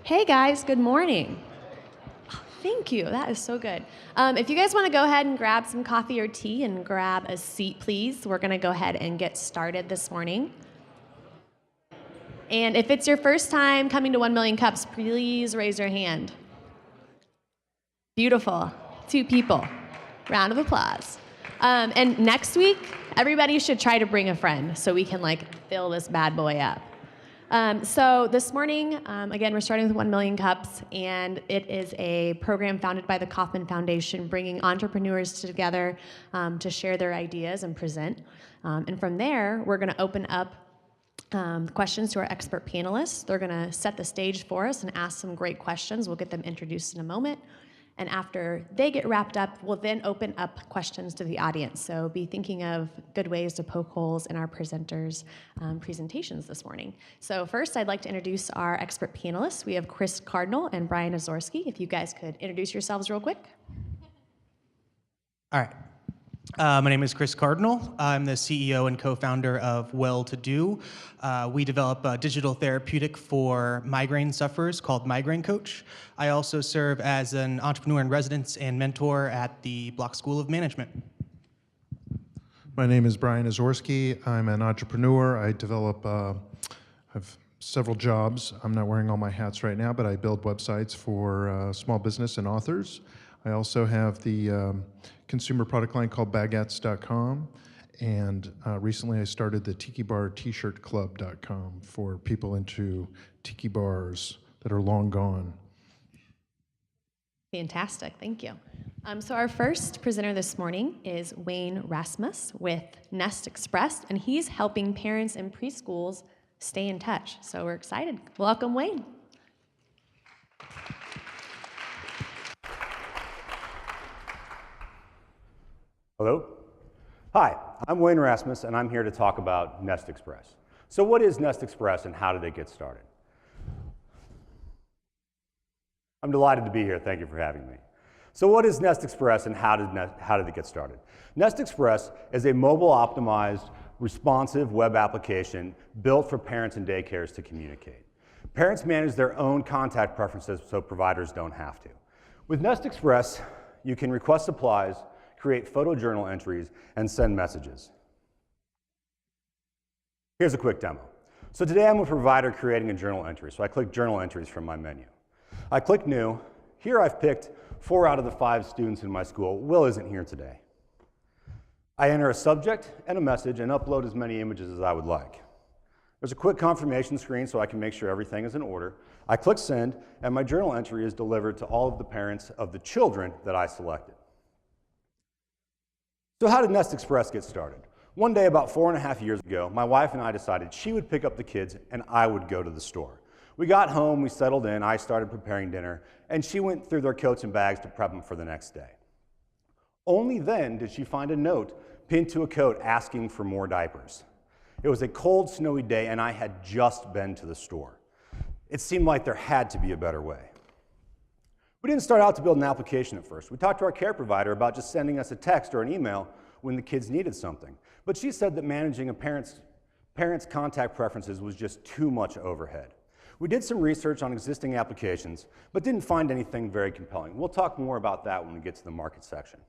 Hey guys, good morning. Thank you, that is so good. If you guys want to go ahead and grab some coffee or tea and grab a seat, please. We're going to go ahead and get started this morning. And if it's your first time coming to 1 Million Cups, please raise your hand. Beautiful, 2 people. Round of applause. And next week, everybody should try to bring a friend so we can fill this bad boy up. So this morning, again, we're starting with 1 Million Cups, and it is a program founded by the Kauffman Foundation, bringing entrepreneurs together to share their ideas and present. And from there, we're going to open up questions to our expert panelists. They're going to set the stage for us and ask some great questions. We'll get them introduced in a moment. And after they get wrapped up, we'll then open up questions to the audience. So be thinking of good ways to poke holes in our presenters' presentations this morning. So first, I'd like to introduce our expert panelists. We have Chris Cardinal and Brian Azorski. If you guys could introduce yourselves real quick. All right. My name is Chris Cardinal. I'm the CEO and co-founder of Well2Do. We develop a digital therapeutic for migraine sufferers called Migraine Coach. I also serve as an entrepreneur in residence and mentor at the Block School of Management. My name is Brian Azorski. I'm an entrepreneur. I have several jobs. I'm not wearing all my hats right now, but I build websites for small business and authors. I also have the consumer product line called Baguettes.com, and recently I started the Tiki Bar T-shirt Club.com for people into tiki bars that are long gone. Fantastic, thank you. So our first presenter this morning is Wayne Rasmus with Nest Express, and he's helping parents in preschools stay in touch. So we're excited. Welcome, Wayne. Hello. Hi, I'm Wayne Rasmus, and I'm here to talk about Nest Express. So what is Nest Express, and how did it get started? I'm delighted to be here. Thank you for having me. So what is Nest Express, and how did it get started? Nest Express is a mobile-optimized, responsive web application built for parents and daycares to communicate. Parents manage their own contact preferences so providers don't have to. With Nest Express, you can request supplies, create photo journal entries, and send messages. Here's a quick demo. So today I'm a provider creating a journal entry, so I click Journal Entries from my menu. I click New. Here I've picked 4 out of the 5 students in my school. Will isn't here today. I enter a subject and a message and upload as many images as I would like. There's a quick confirmation screen so I can make sure everything is in order. I click Send, and my journal entry is delivered to all of the parents of the children that I selected. So how did Nest Express get started? One day about 4.5 years ago, my wife and I decided she would pick up the kids and I would go to the store. We got home, we settled in, I started preparing dinner, and she went through their coats and bags to prep them for the next day. Only then did she find a note pinned to a coat asking for more diapers. It was a cold, snowy day, and I had just been to the store. It seemed like there had to be a better way. We didn't start out to build an application at first. We talked to our care provider about just sending us a text or an email when the kids needed something. But she said that managing a parent's contact preferences was just too much overhead. We did some research on existing applications, but didn't find anything very compelling. We'll talk more about that when we get to the market section.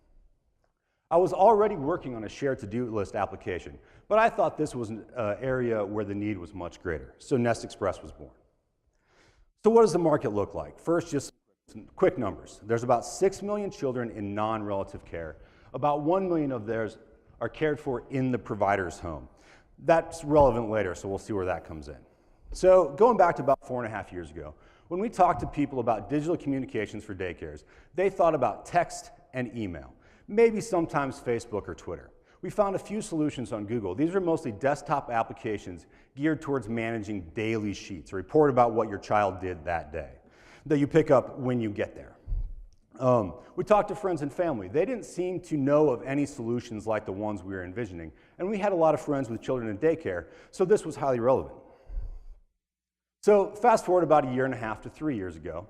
I was already working on a shared to-do list application, but I thought this was an area where the need was much greater, so Nest Express was born. So what does the market look like? First, just some quick numbers. There's about 6 million children in non-relative care. About 1 million of theirs are cared for in the provider's home. That's relevant later, so we'll see where that comes in. So going back to about 4.5 years ago, when we talked to people about digital communications for daycares, they thought about text and email, maybe sometimes Facebook or Twitter. We found a few solutions on Google. These are mostly desktop applications geared towards managing daily sheets, a report about what your child did that day, that you pick up when you get there. We talked to friends and family. They didn't seem to know of any solutions like the ones we were envisioning, and we had a lot of friends with children in daycare, so this was highly relevant. So fast forward about 1.5 to 3 years ago,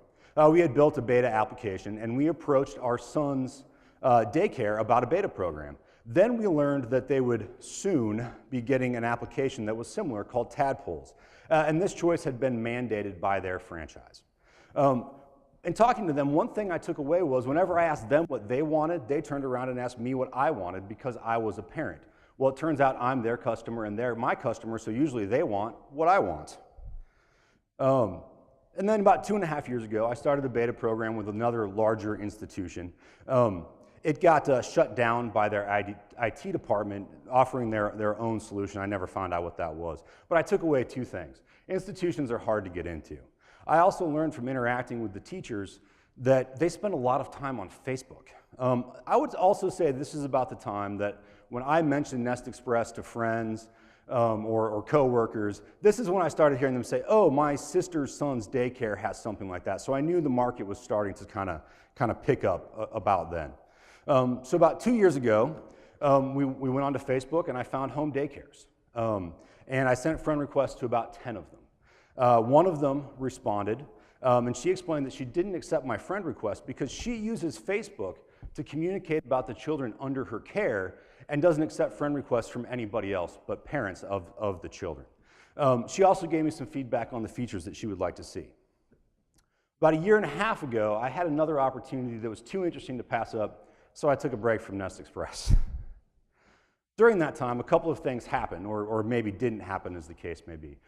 we had built a beta application, and we approached our son's daycare about a beta program. Then we learned that they would soon be getting an application that was similar called Tadpoles, and this choice had been mandated by their franchise. In talking to them, one thing I took away was whenever I asked them what they wanted, they turned around and asked me what I wanted because I was a parent. Well, it turns out I'm their customer and they're my customer, so usually they want what I want. And then about 2.5 years ago, I started a beta program with another larger institution. It got shut down by their IT department offering their own solution. I never found out what that was. But I took away two things. Institutions are hard to get into. I also learned from interacting with the teachers that they spend a lot of time on Facebook. I would also say this is about the time that when I mentioned Nest Express to friends or coworkers, this is when I started hearing them say, oh, my sister's son's daycare has something like that. So I knew the market was starting to kind of pick up about then. So about 2 years ago, we went onto Facebook and I found home daycares. And I sent friend requests to about 10 of them. One of them responded, and she explained that she didn't accept my friend request because she uses Facebook to communicate about the children under her care and doesn't accept friend requests from anybody else but parents of the children. She also gave me some feedback on the features that she would like to see. About 1.5 years ago, I had another opportunity that was too interesting to pass up, so I took a break from Nest Express. During that time, a couple of things happened, or maybe didn't happen as the case may be.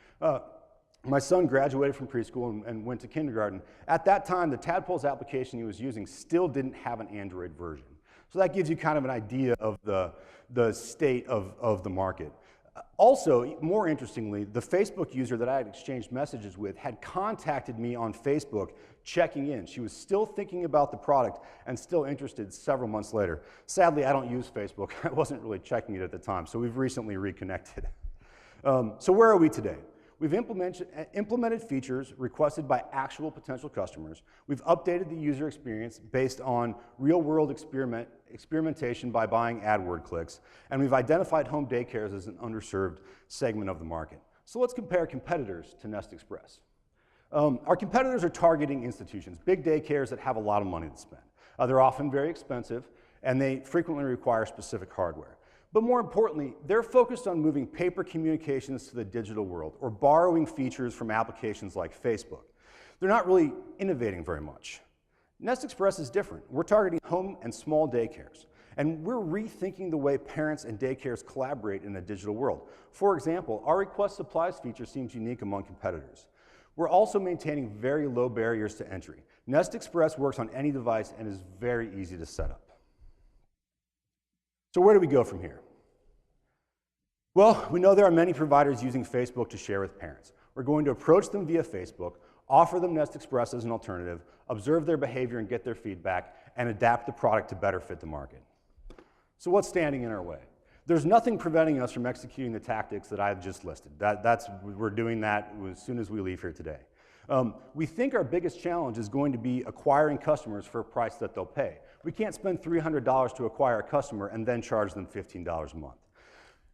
My son graduated from preschool and went to kindergarten. At that time, the Tadpoles application he was using still didn't have an Android version. So that gives you kind of an idea of the state of the market. Also, more interestingly, the Facebook user that I had exchanged messages with had contacted me on Facebook checking in. She was still thinking about the product and still interested several months later. Sadly, I don't use Facebook. I wasn't really checking it at the time, so we've recently reconnected. So where are we today? We've implemented features requested by actual potential customers. We've updated the user experience based on real-world experimentation by buying AdWord clicks, and we've identified home daycares as an underserved segment of the market. So let's compare competitors to Nest Express. Our competitors are targeting institutions, big daycares that have a lot of money to spend. They're often very expensive, and they frequently require specific hardware. But more importantly, they're focused on moving paper communications to the digital world or borrowing features from applications like Facebook. They're not really innovating very much. Nest Express is different. We're targeting home and small daycares, and we're rethinking the way parents and daycares collaborate in a digital world. For example, our request supplies feature seems unique among competitors. We're also maintaining very low barriers to entry. Nest Express works on any device and is very easy to set up. So where do we go from here? Well, we know there are many providers using Facebook to share with parents. We're going to approach them via Facebook, offer them Nest Express as an alternative, observe their behavior and get their feedback, and adapt the product to better fit the market. So what's standing in our way? There's nothing preventing us from executing the tactics that I've just listed. We're doing that as soon as we leave here today. We think our biggest challenge is going to be acquiring customers for a price that they'll pay. We can't spend $300 to acquire a customer and then charge them $15 a month.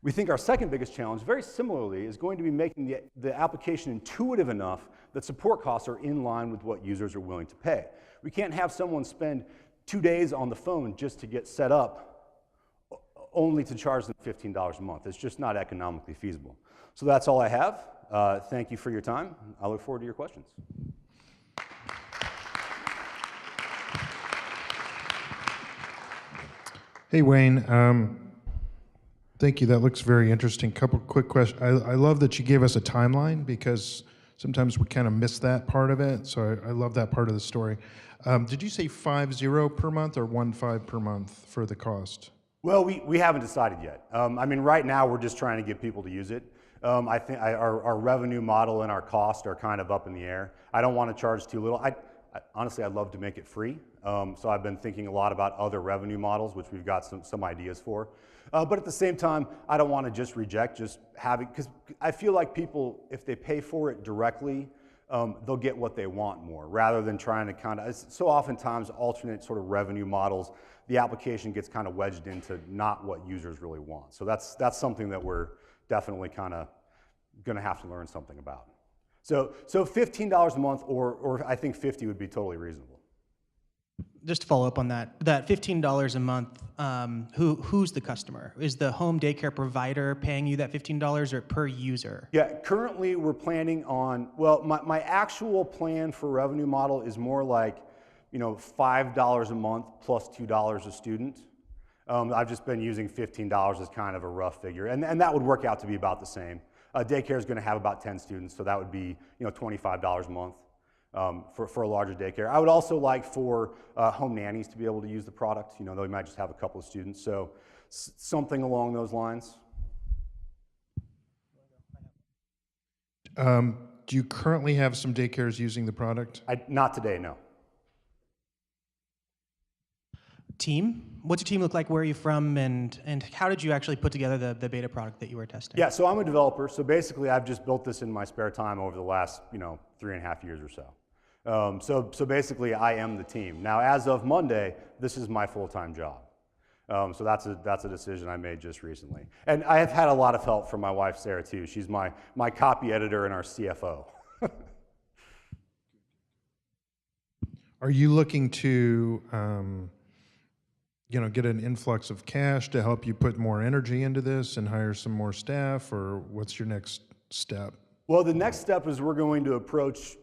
We think our second biggest challenge, very similarly, is going to be making the application intuitive enough that support costs are in line with what users are willing to pay. We can't have someone spend 2 days on the phone just to get set up only to charge them $15 a month. It's just not economically feasible. So that's all I have. Thank you for your time. I look forward to your questions. Hey, Wayne. Thank you. That looks very interesting. Couple quick questions. I love that you gave us a timeline because sometimes we kind of miss that part of it. So I love that part of the story. Did you say 5.0 per month or 1.5 per month for the cost? Well, we haven't decided yet. I mean, right now we're just trying to get people to use it. I think our revenue model and our cost are kind of up in the air. I don't want to charge too little. Honestly, I'd love to make it free. So I've been thinking a lot about other revenue models, which we've got some ideas for. But at the same time, I don't want to just reject just having, because I feel like people, if they pay for it directly, they'll get what they want more, rather than trying to kind of, so oftentimes alternate sort of revenue models, the application gets kind of wedged into not what users really want. So that's something that we're definitely kind of going to have to learn something about. So $15 a month, or I think 50 would be totally reasonable. just to follow up on that, that $15 a month, who's the customer? Is the home daycare provider paying you that $15 or per user? Yeah, currently we're planning on, well, my actual plan for revenue model is more like, $5 a month plus $2 a student. I've just been using $15 as kind of a rough figure, and that would work out to be about the same. Daycare is going to have about 10 students, so that would be $25 a month for a larger daycare. I would also like for home nannies to be able to use the product. They might just have a couple of students, so something along those lines. Do you currently have some daycares using the product? Not today, no. Team? What's your team look like? Where are you from? And how did you actually put together the beta product that you were testing? Yeah, so I'm a developer. So basically, I've just built this in my spare time over the last 3.5 years or so. So basically, I am the team. Now, as of Monday, this is my full-time job. So that's a decision I made just recently. And I have had a lot of help from my wife, Sarah, too. She's my copy editor and our CFO. Are you looking to get an influx of cash to help you put more energy into this and hire some more staff, or what's your next step? Well, the next step is we're going to approach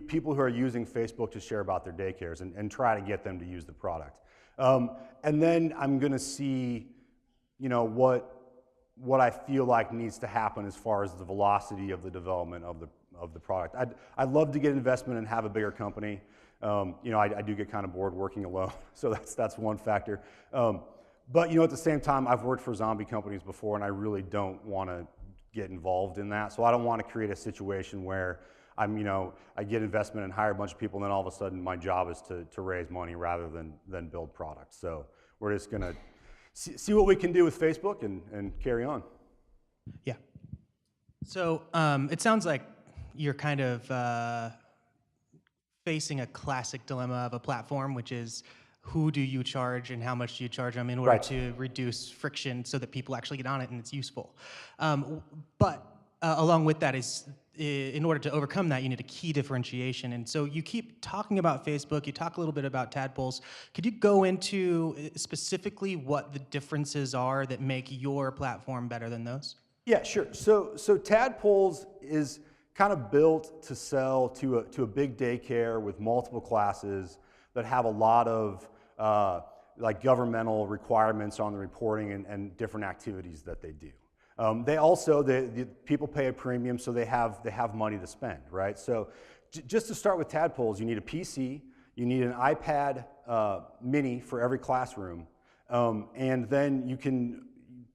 people who are using Facebook to share about their daycares and try to get them to use the product. And then I'm going to see, what I feel like needs to happen as far as the velocity of the development of the product. I'd love to get investment and have a bigger company. I do get kind of bored working alone, so that's one factor. But at the same time, I've worked for zombie companies before, and I really don't want to get involved in that. So I don't want to create a situation where I get investment and hire a bunch of people, and then all of a sudden my job is to raise money rather than build products. So we're just going to see what we can do with Facebook and carry on. Yeah. So it sounds like you're kind of facing a classic dilemma of a platform, which is who do you charge and how much do you charge them in order to reduce friction so that people actually get on it and it's useful. But along with that is, in order to overcome that, you need a key differentiation. And so you keep talking about Facebook, you talk a little bit about Tadpoles. Could you go into specifically what the differences are that make your platform better than those? Yeah, sure. So Tadpoles is kind of built to sell to a big daycare with multiple classes that have a lot of like governmental requirements on the reporting and different activities that they do. They also, the people pay a premium, so they have money to spend, right? So just to start with Tadpoles, you need a PC, you need an iPad mini for every classroom, and then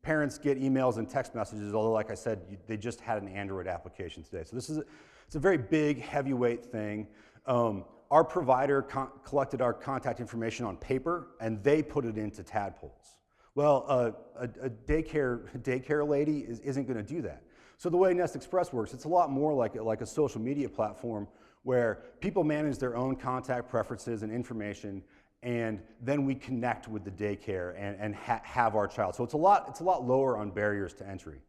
parents get emails and text messages, although like I said, they just had an Android application today. So it's a very big, heavyweight thing. Our provider collected our contact information on paper, and they put it into Tadpoles. Well, a daycare lady isn't going to do that. So the way Nest Express works, it's a lot more like a social media platform where people manage their own contact preferences and information, and then we connect with the daycare and have our child. So it's a lot lower on barriers to entry.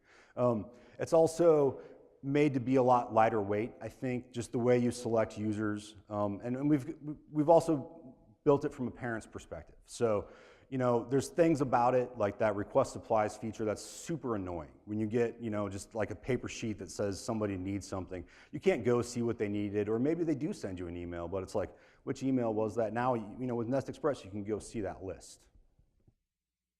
It's also made to be a lot lighter weight, I think, just the way you select users. And we've also built it from a parent's perspective. So, there's things about it, like that request supplies feature that's super annoying. When you get, just like a paper sheet that says somebody needs something, you can't go see what they needed, or maybe they do send you an email, but it's like, which email was that? Now, with Nest Express, you can go see that list.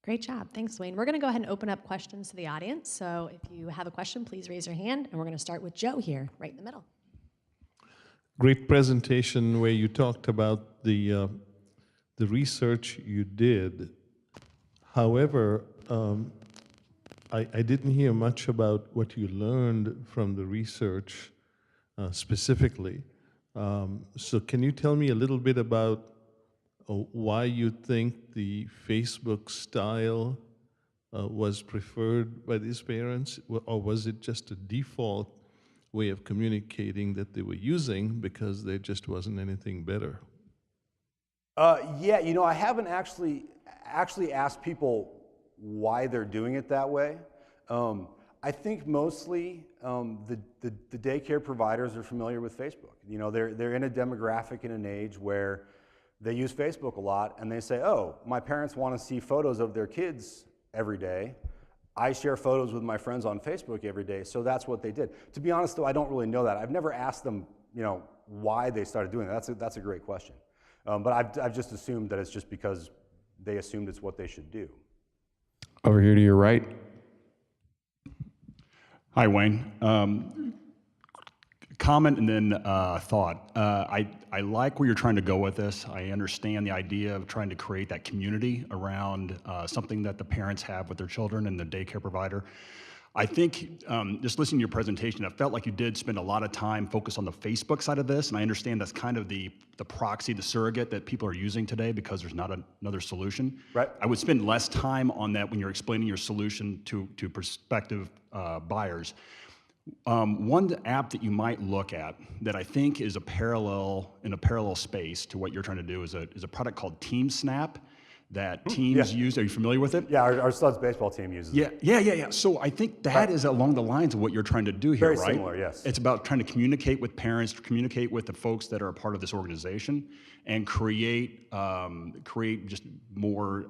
Great job. Thanks, Wayne. We're going to go ahead and open up questions to the audience. So if you have a question, please raise your hand, and we're going to start with Joe here, right in the middle. Great presentation where you talked about the research you did. However, I didn't hear much about what you learned from the research specifically. So can you tell me a little bit about why you think the Facebook style was preferred by these parents, or was it just a default way of communicating that they were using because there just wasn't anything better? Yeah, I haven't actually asked people why they're doing it that way. I think mostly the daycare providers are familiar with Facebook. They're in a demographic and an age where They use Facebook a lot, and they say, oh, my parents want to see photos of their kids every day. I share photos with my friends on Facebook every day, so that's what they did. To be honest, though, I don't really know that. I've never asked them, why they started doing that. That's a great question. But I've just assumed that it's just because they assumed it's what they should do. Over here to your right. Hi, Wayne. Comment and then thought. I like where you're trying to go with this. I understand the idea of trying to create that community around something that the parents have with their children and the daycare provider. I think just listening to your presentation, it felt like you did spend a lot of time focused on the Facebook side of this, and I understand that's kind of the proxy, the surrogate that people are using today because there's not another solution. Right. I would spend less time on that when you're explaining your solution to prospective buyers. One app that you might look at that I think is in a parallel space to what you're trying to do is a product called TeamSnap that teams use. Are you familiar with it? Yeah, our Suds baseball team uses it. Yeah. So I think that is along the lines of what you're trying to do here, Very right? similar, yes. It's about trying to communicate with parents, to communicate with the folks that are a part of this organization, and create just more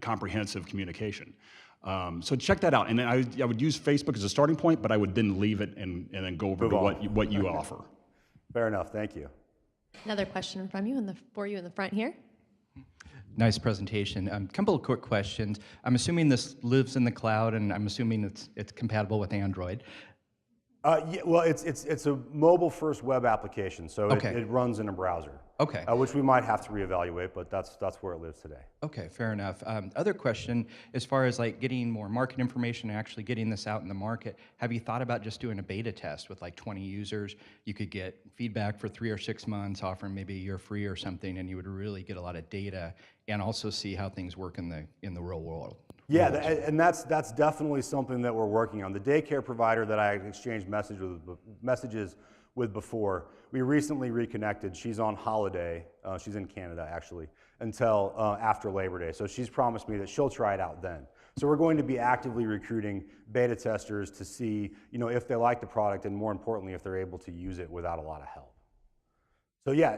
comprehensive communication. So check that out, and then I would use Facebook as a starting point, but I would then leave it and then go over to what you offer. Fair enough, thank you. Another question from you for you in the front here. Nice presentation. Couple of quick questions. I'm assuming this lives in the cloud, and I'm assuming it's compatible with Android. Yeah, well, it's a mobile-first web application, so Okay. it runs in a browser. Okay. Which we might have to reevaluate, but that's where it lives today. Okay, fair enough. Other question, as far as like getting more market information and actually getting this out in the market, have you thought about just doing a beta test with like 20 users? You could get feedback for 3 or 6 months, offering maybe a year free or something, and you would really get a lot of data and also see how things work in the real world. Yeah, and that's definitely something that we're working on. The daycare provider that I exchanged messages with before, we recently reconnected. She's on holiday. She's in Canada, actually, until after Labor Day. So she's promised me that she'll try it out then. So we're going to be actively recruiting beta testers to see, if they like the product, and more importantly, if they're able to use it without a lot of help. So yeah,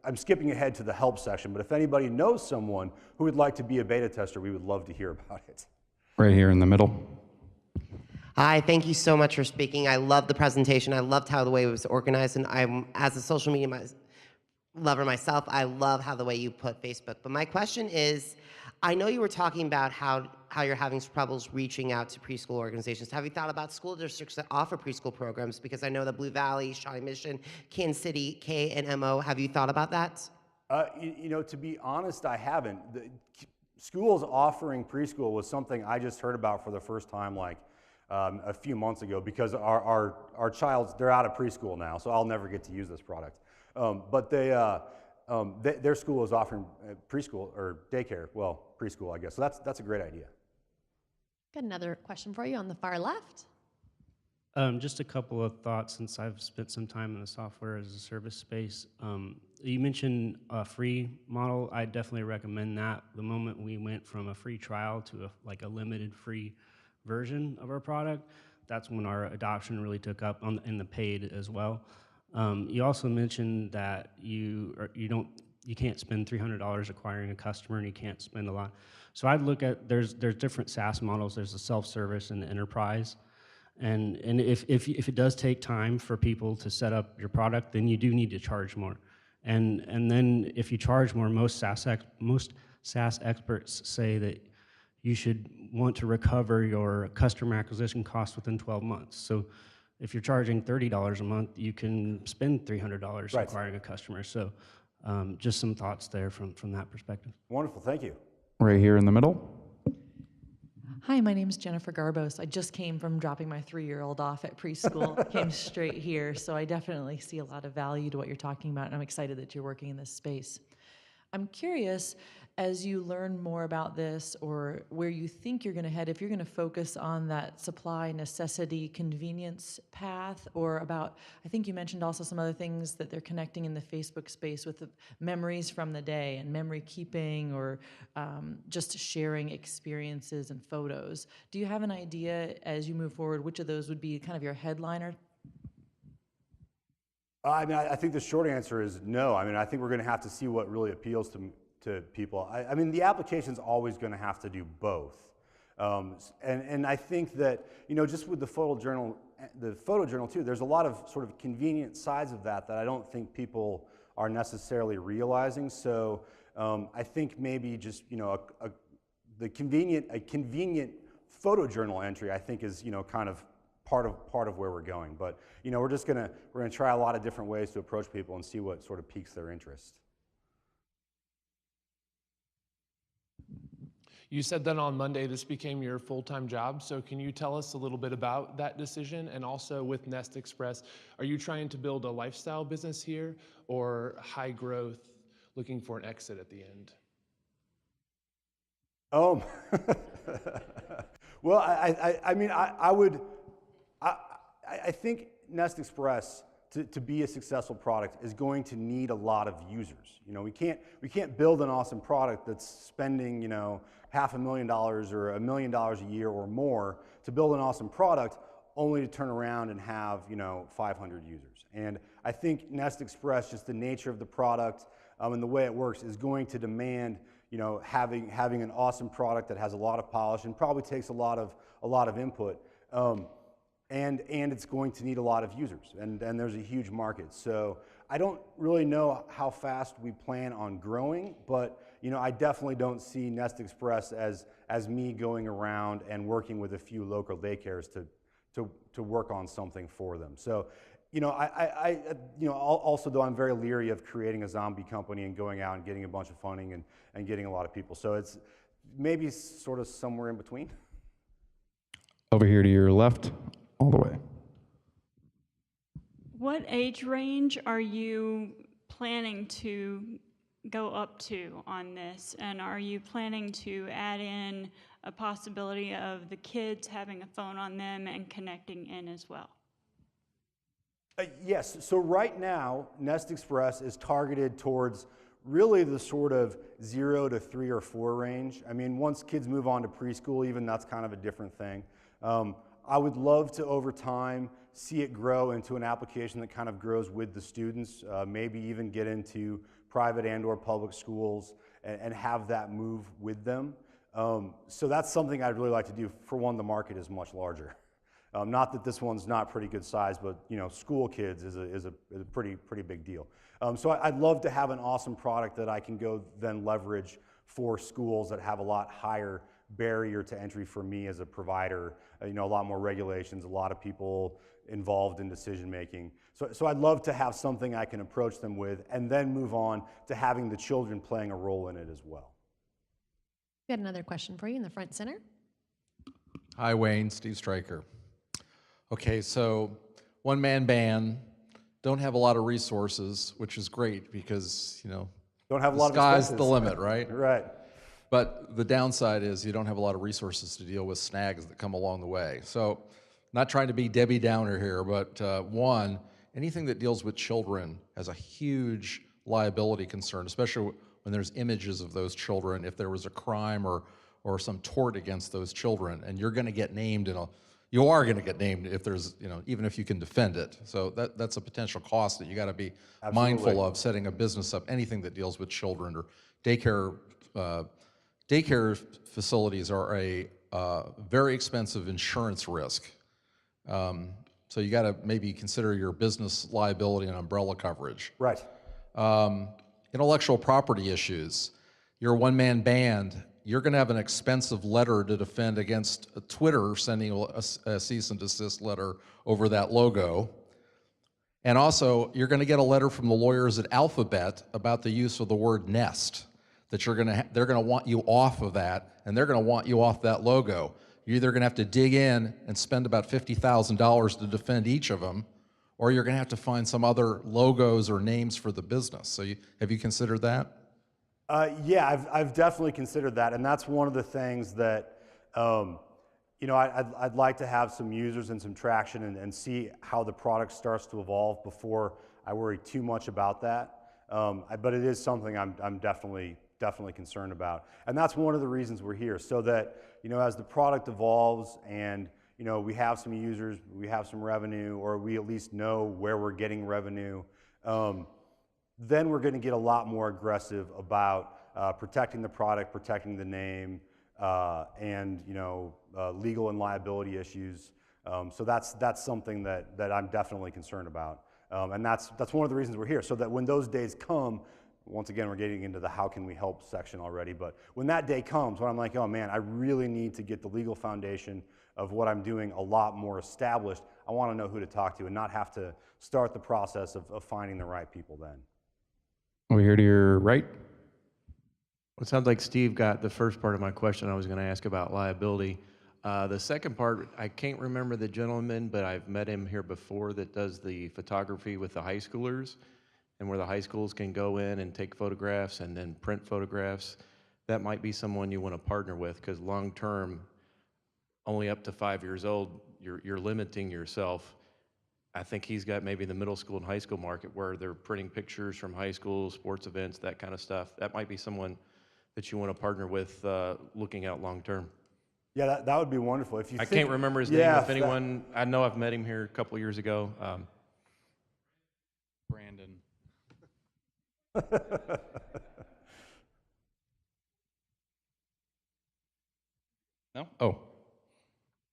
I'm skipping ahead to the help section, but if anybody knows someone who would like to be a beta tester, we would love to hear about it. Right here in the middle. Hi, thank you so much for speaking. I loved the presentation. I loved how the way it was organized, and I'm, as a social media lover myself, I love how the way you put Facebook. But my question is, I know you were talking about how you're having troubles reaching out to preschool organizations. Have you thought about school districts that offer preschool programs? Because I know that Blue Valley, Shawnee Mission, Kansas City, K and MO. Have you thought about that? To be honest, I haven't. Schools offering preschool was something I just heard about for the first time a few months ago, because our they're out of preschool now, so I'll never get to use this product. But their school is offering preschool or daycare, well, preschool, I guess. So that's a great idea. Got another question for you on the far left. Just a couple of thoughts since I've spent some time in the software as a service space. You mentioned a free model. I definitely recommend that. The moment we went from a free trial to a limited free version of our product, that's when our adoption really took up in the paid as well. You also mentioned that you can't spend $300 acquiring a customer, and you can't spend a lot. So I'd look at there's different SaaS models. There's the self-service and the enterprise, and if it does take time for people to set up your product, then you do need to charge more. And then if you charge more, most SaaS experts say that you should want to recover your customer acquisition costs within 12 months. So if you're charging $30 a month, you can spend $300 acquiring a customer. So just some thoughts there from that perspective. Wonderful, thank you. Right here in the middle. Hi, my name is Jennifer Garbos. I just came from dropping my 3-year-old off at preschool, came straight here, so I definitely see a lot of value to what you're talking about, and I'm excited that you're working in this space. I'm curious, as you learn more about this, or where you think you're going to head, if you're going to focus on that supply, necessity, convenience path, or about, I think you mentioned also some other things that they're connecting in the Facebook space with the memories from the day and memory keeping, or just sharing experiences and photos. Do you have an idea as you move forward which of those would be kind of your headliner? I mean, I think the short answer is no. I mean, I think we're going to have to see what really appeals to people. I mean, the application's always going to have to do both. And I think that, you know, just with the photojournal too, there's a lot of sort of convenient sides of that I don't think people are necessarily realizing. So I think maybe just, you know, a convenient photojournal entry, I think, is, you know, kind of part of where we're going. But, you know, we're gonna try a lot of different ways to approach people and see what sort of piques their interest. You said that on Monday this became your full-time job, so can you tell us a little bit about that decision? And also with Nest Express, are you trying to build a lifestyle business here, or high growth, looking for an exit at the end? Well, I mean, I think Nest Express, to be a successful product, is going to need a lot of users. You know, we can't build an awesome product that's spending, you know, $500,000 or $1 million a year or more to build an awesome product, only to turn around and have, you know, 500 users. And I think Nest Express, just the nature of the product and the way it works, is going to demand, you know, having an awesome product that has a lot of polish and probably takes a lot of input. And it's going to need a lot of users, and there's a huge market. So I don't really know how fast we plan on growing, but, you know, I definitely don't see Nest Express as me going around and working with a few local daycares to work on something for them. So, you know, also though, I'm very leery of creating a zombie company and going out and getting a bunch of funding and getting a lot of people. So it's maybe sort of somewhere in between. Over here to your left, all the way. What age range are you planning to go up to on this? And are you planning to add in a possibility of the kids having a phone on them and connecting in as well? Yes, so right now, Nest Express is targeted towards really the sort of 0 to 3 or 4 range. I mean, once kids move on to preschool, even, that's kind of a different thing. I would love to, over time, see it grow into an application that kind of grows with the students, maybe even get into private and/or public schools and have that move with them. So that's something I'd really like to do. For one, the market is much larger. Not that this one's not pretty good size, but, you know, school kids is a pretty big deal. So I'd love to have an awesome product that I can go then leverage for schools that have a lot higher barrier to entry for me as a provider, you know, a lot more regulations, a lot of people involved in decision making. So I'd love to have something I can approach them with and then move on to having the children playing a role in it as well. We got another question for you in the front center. Hi, Wayne, Steve Stryker. Okay, so one-man band, don't have a lot of resources, which is great because, you know, don't have a lot of sky's the limit, right? Right. But the downside is you don't have a lot of resources to deal with snags that come along the way. So, not trying to be Debbie Downer here, but one, anything that deals with children has a huge liability concern, especially when there's images of those children, if there was a crime or some tort against those children, and you're gonna get named you are gonna get named if there's, you know, even if you can defend it. So that's a potential cost that you gotta be mindful of setting a business up, anything that deals with children or daycare. Daycare facilities are a very expensive insurance risk. So you got to maybe consider your business liability and umbrella coverage. Right. Intellectual property issues. You're a one-man band. You're going to have an expensive letter to defend against Twitter sending a cease and desist letter over that logo. And also, you're going to get a letter from the lawyers at Alphabet about the use of the word Nest. That they're going to want you off of that, and they're going to want you off that logo. You're either going to have to dig in and spend about $50,000 to defend each of them, or you're going to have to find some other logos or names for the business. So have you considered that? Yeah, I've definitely considered that, and that's one of the things that, you know, I'd like to have some users and some traction and see how the product starts to evolve before I worry too much about that. But it is something I'm definitely concerned about. And that's one of the reasons we're here, so that, you know, as the product evolves and, you know, we have some users, we have some revenue, or we at least know where we're getting revenue, then we're going to get a lot more aggressive about protecting the product, protecting the name, and legal and liability issues. So that's something that I'm definitely concerned about, and that's one of the reasons we're here. So that when those days come, once again, we're getting into the how can we help section already, but when that day comes, when I'm like, oh man, I really need to get the legal foundation of what I'm doing a lot more established, I want to know who to talk to and not have to start the process of finding the right people then. Over here to your right. Well, it sounds like Steve got the first part of my question I was going to ask about liability. The second part, I can't remember the gentleman, but I've met him here before that does the photography with the high schoolers, and where the high schools can go in and take photographs and then print photographs. That might be someone you want to partner with, because long term, only up to 5 years old, you're limiting yourself. I think he's got maybe the middle school and high school market where they're printing pictures from high school, sports events, that kind of stuff. That might be someone that you want to partner with looking out long term. Yeah, that would be wonderful. If you can't remember his name. If anyone, I know I've met him here a couple of years ago. Brandon. No? Oh.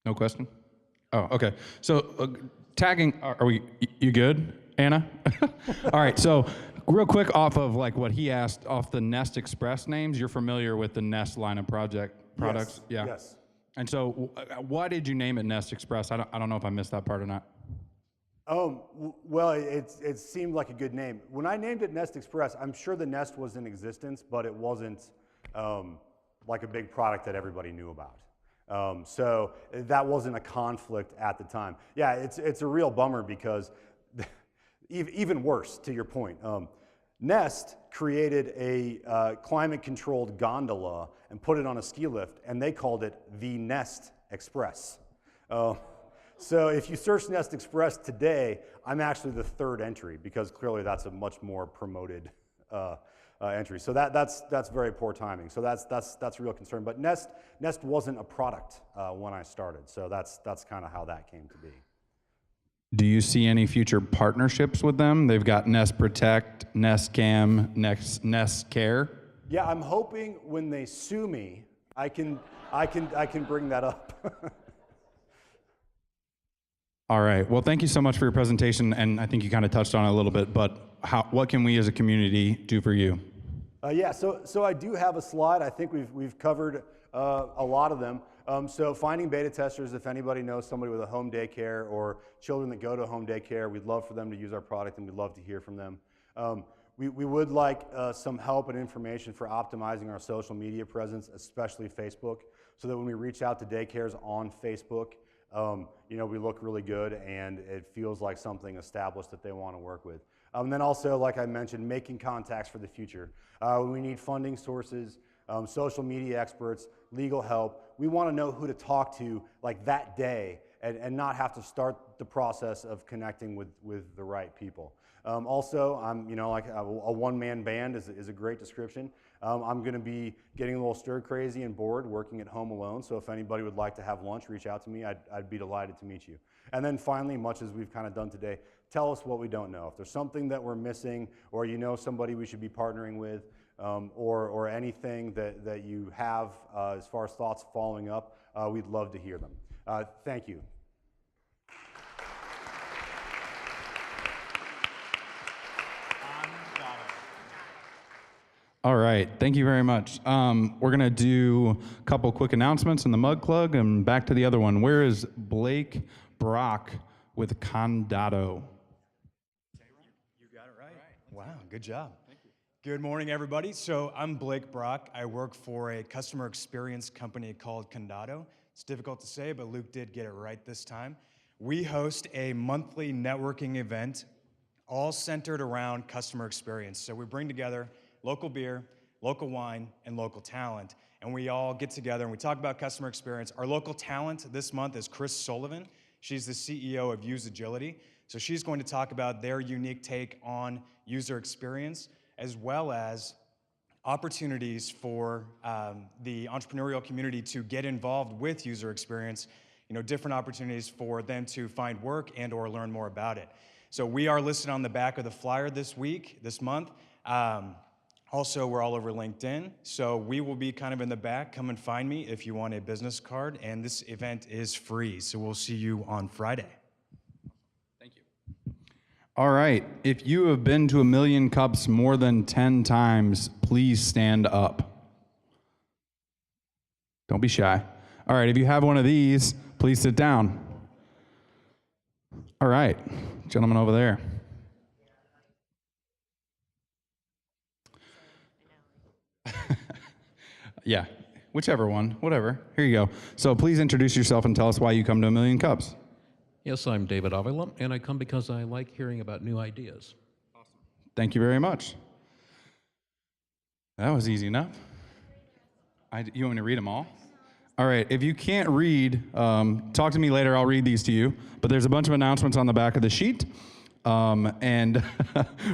No question? Oh, okay. So tagging, are we, you good, Anna? All right, so real quick off of like what he asked off the Nest Express names, you're familiar with the Nest line of products? Yes. Yeah. Yes. And so why did you name it Nest Express? I don't know if I missed that part or not. Well, it seemed like a good name. When I named it Nest Express, I'm sure the Nest was in existence, but it wasn't like a big product that everybody knew about. So that wasn't a conflict at the time. Yeah, it's a real bummer because even worse, to your point, Nest created a climate-controlled gondola and put it on a ski lift, and they called it the Nest Express. So if you search Nest Express today, I'm actually the third entry because clearly that's a much more promoted entry. So that's very poor timing. So that's a real concern. But Nest wasn't a product when I started. So that's kind of how that came to be. Do you see any future partnerships with them? They've got Nest Protect, Nest Cam, Nest Care. Yeah, I'm hoping when they sue me, I can bring that up. All right. Well, thank you so much for your presentation, and I think you kind of touched on it a little bit, but what can we as a community do for you? Yeah, so I do have a slide. I think we've covered a lot of them. So finding beta testers, if anybody knows somebody with a home daycare or children that go to home daycare, we'd love for them to use our product and we'd love to hear from them. We would like some help and information for optimizing our social media presence, especially Facebook, so that when we reach out to daycares on Facebook, we look really good and it feels like something established that they want to work with. Then also, like I mentioned, making contacts for the future. We need funding sources, social media experts, legal help. We want to know who to talk to like that day and not have to start the process of connecting with the right people. Also, I'm like a one-man band is a great description. I'm going to be getting a little stir crazy and bored working at home alone. So if anybody would like to have lunch, reach out to me. I'd be delighted to meet you. And then finally, much as we've kind of done today, tell us what we don't know. If there's something that we're missing, or you know somebody we should be partnering with, or anything that you have as far as thoughts following up, we'd love to hear them. Thank you. All right, thank you very much. We're gonna do a couple quick announcements in the Mug Club and back to the other one. Where is Blake Brock with Condado? You got it right. Wow, good job. Thank you. Good morning, everybody. So I'm Blake Brock. I work for a customer experience company called Condado. It's difficult to say, but Luke did get it right this time. We host a monthly networking event all centered around customer experience. So we bring together local beer, local wine, and local talent. And we all get together and we talk about customer experience. Our local talent this month is Chris Sullivan. She's the CEO of Use Agility. So she's going to talk about their unique take on user experience, as well as opportunities for the entrepreneurial community to get involved with user experience, different opportunities for them to find work and or learn more about it. So we are listed on the back of the flyer this month. Also, we're all over LinkedIn. So we will be kind of in the back. Come and find me if you want a business card. And this event is free. So we'll see you on Friday. All right. If you have been to 1,000,000 Cups more than 10 times, please stand up. Don't be shy. All right. If you have one of these, please sit down. All right. Gentleman over there. Yeah, whichever one, whatever. Here you go. So please introduce yourself and tell us why you come to 1,000,000 Cups. Yes, I'm David Avila, and I come because I like hearing about new ideas. Thank you very much. That was easy enough. You want me to read them all? All right, if you can't read, talk to me later, I'll read these to you. But there's a bunch of announcements on the back of the sheet. And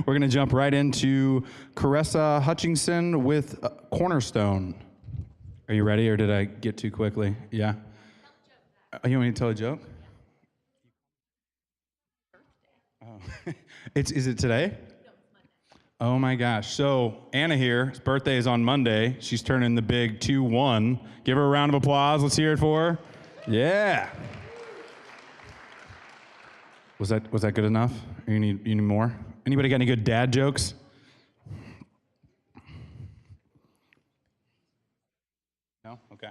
we're gonna jump right into Caressa Hutchinson with Cornerstone. Are you ready, or did I get too quickly? Yeah? You want me to tell a joke? Oh. Is it today? Oh my gosh. So Anna here, her birthday is on Monday. She's turning the big 2-1. Give her a round of applause. Let's hear it for her. Yeah. Was that good enough? Or you need more? Anybody got any good dad jokes? No? Okay.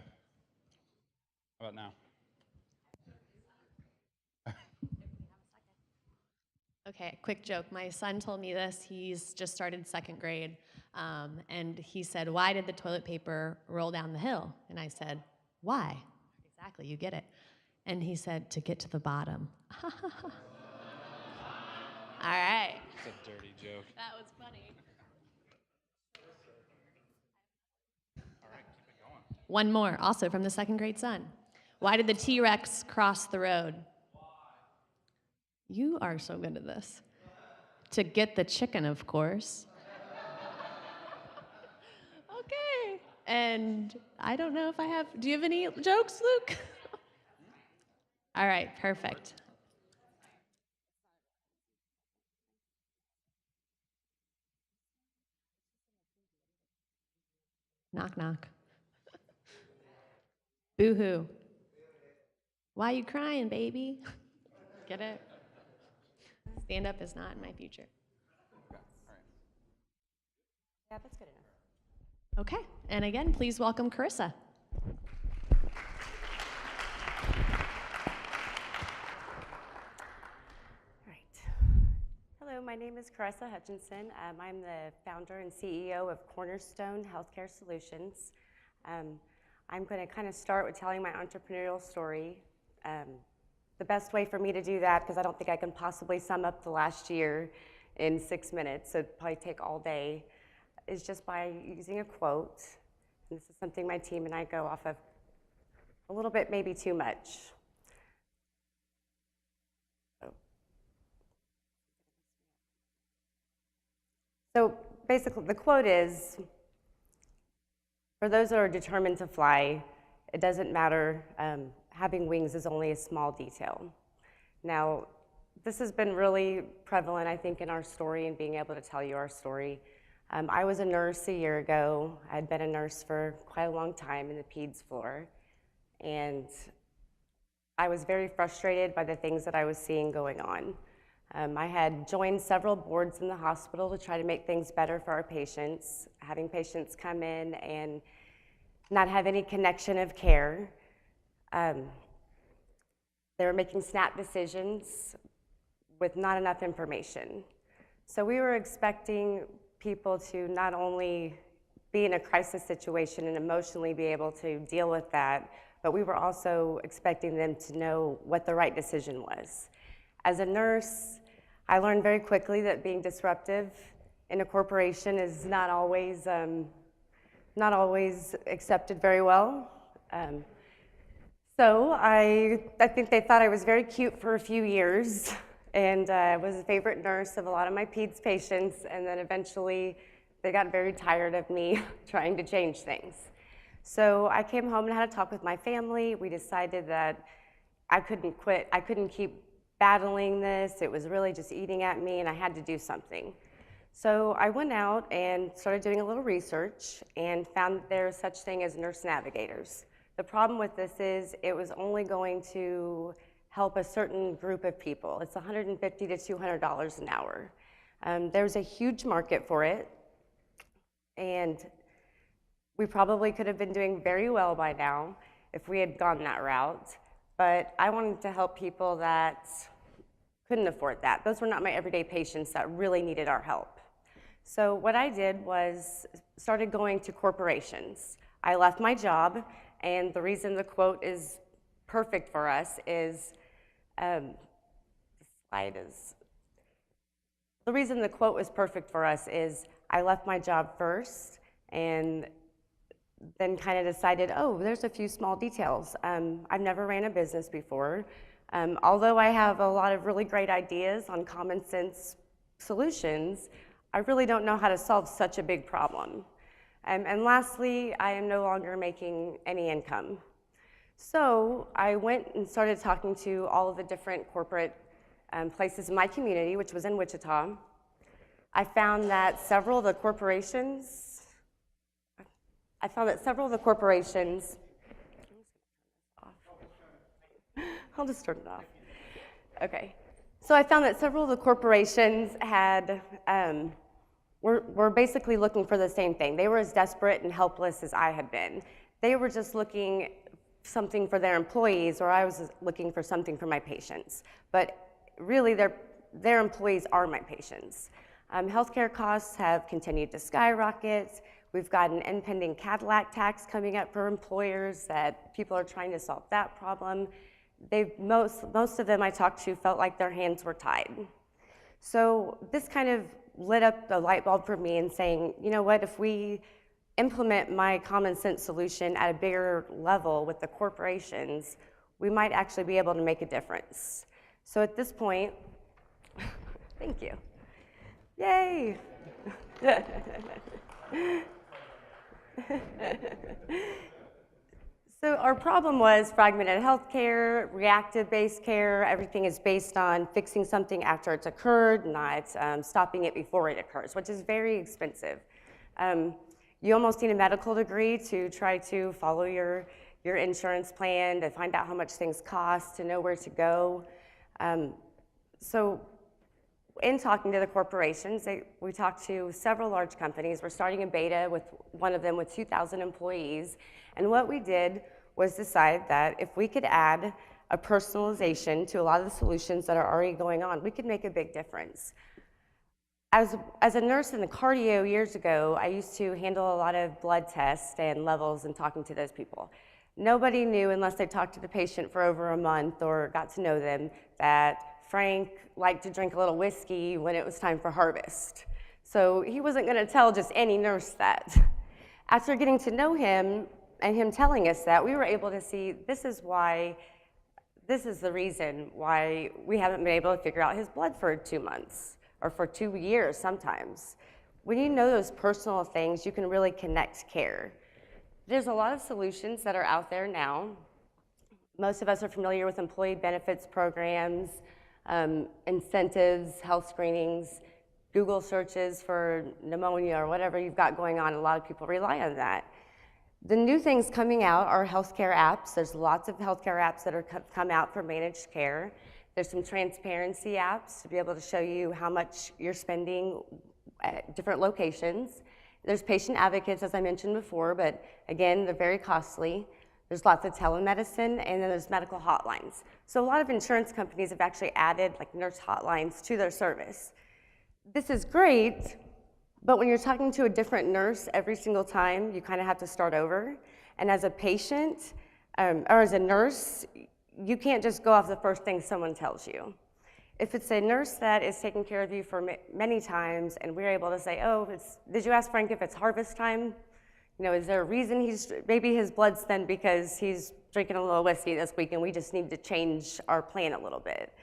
How about now? Okay, quick joke. My son told me this. He's just started 2nd grade. And he said, "Why did the toilet paper roll down the hill?" And I said, "Why?" Exactly, you get it. And he said, "To get to the bottom." All right. It's a dirty joke. That was funny. All right, keep it going. One more, also from the 2nd grade son. Why did the T-Rex cross the road? You are so good at this. To get the chicken, of course. Okay. And I don't know if I have, do you have any jokes, Luke? All right, perfect. Knock, knock. Boo-hoo. Why you crying, baby? Get it? Stand up is not in my future. Yeah, that's good enough. Okay, and again, please welcome Caressa. Hello, my name is Caressa Hutchinson. I'm the founder and CEO of Cornerstone Healthcare Solutions. I'm going to kind of start with telling my entrepreneurial story. The best way for me to do that, because I don't think I can possibly sum up the last year in 6 minutes, so it'd probably take all day, is just by using a quote. And this is something my team and I go off of a little bit, maybe too much. So basically, the quote is, for those that are determined to fly, it doesn't matter, having wings is only a small detail. Now, this has been really prevalent, I think, in our story and being able to tell you our story. I was a nurse a year ago. I'd been a nurse for quite a long time in the peds floor. And I was very frustrated by the things that I was seeing going on. I had joined several boards in the hospital to try to make things better for our patients, having patients come in and not have any connection of care. They were making snap decisions with not enough information. So we were expecting people to not only be in a crisis situation and emotionally be able to deal with that, but we were also expecting them to know what the right decision was. As a nurse, I learned very quickly that being disruptive in a corporation is not always accepted very well. So I think they thought I was very cute for a few years and was a favorite nurse of a lot of my peds patients, and then eventually they got very tired of me trying to change things. So I came home and had a talk with my family. We decided that I couldn't quit. I couldn't keep battling this. It was really just eating at me, and I had to do something. So I went out and started doing a little research and found that there's such thing as nurse navigators. The problem with this is it was only going to help a certain group of people. It's $150 to $200 an hour. There's a huge market for it, and we probably could have been doing very well by now if we had gone that route, but I wanted to help people that couldn't afford that. Those were not my everyday patients that really needed our help. So what I did was started going to corporations. I left my job, and the reason the quote is perfect for us is, the reason the quote was perfect for us is I left my job first and then kind of decided, oh, there's a few small details. I've never ran a business before. Although I have a lot of really great ideas on common sense solutions, I really don't know how to solve such a big problem. And lastly, I am no longer making any income. So I went and started talking to all of the different corporate places in my community, which was in Wichita. I found that several of the corporations, I'll just turn it off. Okay. So I found that several of the corporations had, were basically looking for the same thing. They were as desperate and helpless as I had been. They were just looking something for their employees, or I was looking for something for my patients. But really, their employees are my patients. Healthcare costs have continued to skyrocket. We've got an impending Cadillac tax coming up for employers that people are trying to solve that problem. Most of them I talked to felt like their hands were tied. So this kind of lit up the light bulb for me in saying, you know what, if we implement my common sense solution at a bigger level with the corporations, we might actually be able to make a difference. So at this point, thank you. Yay! So our problem was fragmented healthcare, reactive-based care. Everything is based on fixing something after it's occurred, not stopping it before it occurs, which is very expensive. You almost need a medical degree to try to follow your insurance plan, to find out how much things cost, to know where to go. So in talking to the corporations, we talked to several large companies. We're starting a beta with one of them with 2,000 employees. And what we did was decide that if we could add a personalization to a lot of the solutions that are already going on, we could make a big difference. As a nurse in the cardio years ago, I used to handle a lot of blood tests and levels and talking to those people. Nobody knew, unless they talked to the patient for over a month or got to know them, that Frank liked to drink a little whiskey when it was time for harvest. So he wasn't going to tell just any nurse that. After getting to know him and him telling us that, we were able to see this is the reason why we haven't been able to figure out his blood for 2 months or for 2 years sometimes. When you know those personal things, you can really connect care. There's a lot of solutions that are out there now. Most of us are familiar with employee benefits programs, incentives, health screenings, Google searches for pneumonia or whatever you've got going on. A lot of people rely on that. The new things coming out are healthcare apps. There's lots of healthcare apps that are come out for managed care. There's some transparency apps to be able to show you how much you're spending at different locations. There's patient advocates, as I mentioned before, but again, they're very costly. There's lots of telemedicine, and then there's medical hotlines. So a lot of insurance companies have actually added like nurse hotlines to their service. This is great, but when you're talking to a different nurse every single time, you kind of have to start over. And as a patient, or as a nurse, you can't just go off the first thing someone tells you. If it's a nurse that is taking care of you for many times, and we're able to say, oh, did you ask Frank if it's harvest time? You know, is there a reason maybe his blood's thin because he's drinking a little whiskey this week and we just need to change our plan a little bit.